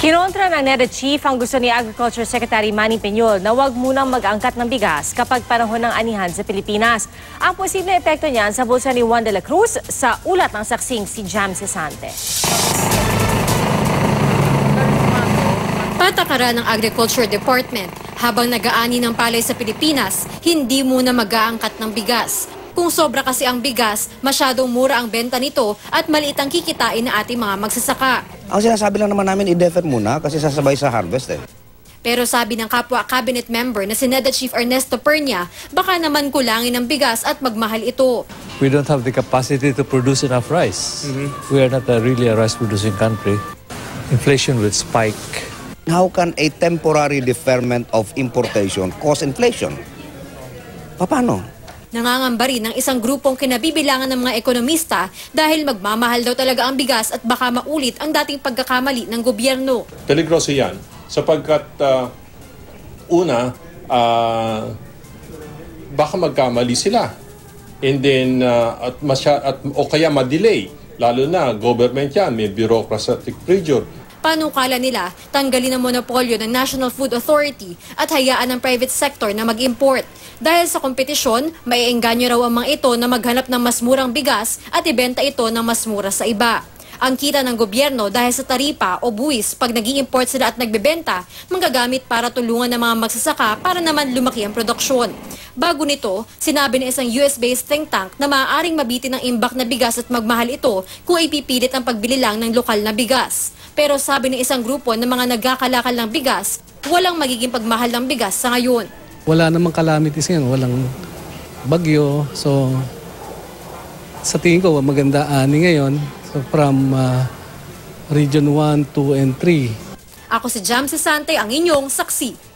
Kinontra ng NEDA Chief ang gusto ni Agriculture Secretary Manny Peñol na huwag munang mag-angkat ng bigas kapag panahon ng anihan sa Pilipinas. Ang posibleng epekto niyan sa bulsa ni Juan de la Cruz sa ulat ng saksing si Jam Cesante. Patakaran ng Agriculture Department, habang nag-aani ng palay sa Pilipinas, hindi muna mag-aangkat ng bigas. Kung sobra kasi ang bigas, masyadong mura ang benta nito at maliit ang kikitain na ating mga magsasaka. Ang sinasabi lang naman namin, i-defer muna kasi sasabay sa harvest . Pero sabi ng kapwa cabinet member na si NEDA Chief Ernesto Pernia, baka naman kulangin ang bigas at magmahal ito. We don't have the capacity to produce enough rice. We are not really a rice-producing country. Inflation will spike. How can a temporary deferment of importation cause inflation? Paano? Nangangamba rin ng isang grupong kinabibilangan ng mga ekonomista dahil magmamahal daw talaga ang bigas at baka maulit ang dating pagkakamali ng gobyerno. Peligroso yan sapagkat baka magkamali sila. And then, o kaya ma-delay. Lalo na, government yan, may bureaucratic pressure. Panukala nila, tanggalin ang monopolyo ng National Food Authority at hayaan ng private sector na mag-import. Dahil sa kompetisyon, maiengganyo raw ang mga ito na maghanap ng mas murang bigas at ibenta ito ng mas mura sa iba. Ang kita ng gobyerno dahil sa taripa o buwis pag nag-i-import sila at nagbebenta, manggagamit para tulungan ng mga magsasaka para naman lumaki ang produksyon. Bago nito, sinabi ng isang US-based think tank na maaaring mabitin ng imbak na bigas at magmahal ito kung ipipilit ang pagbili lang ng lokal na bigas. Pero sabi ng isang grupo ng mga nagkakalakal ng bigas, walang magiging pagmahal ng bigas sa ngayon. Wala namang calamities ngayon, walang bagyo. So, sa tingin ko, maganda ani ngayon. So, from Region 1, 2, and 3. Ako si Jam Cesante, ang inyong saksi.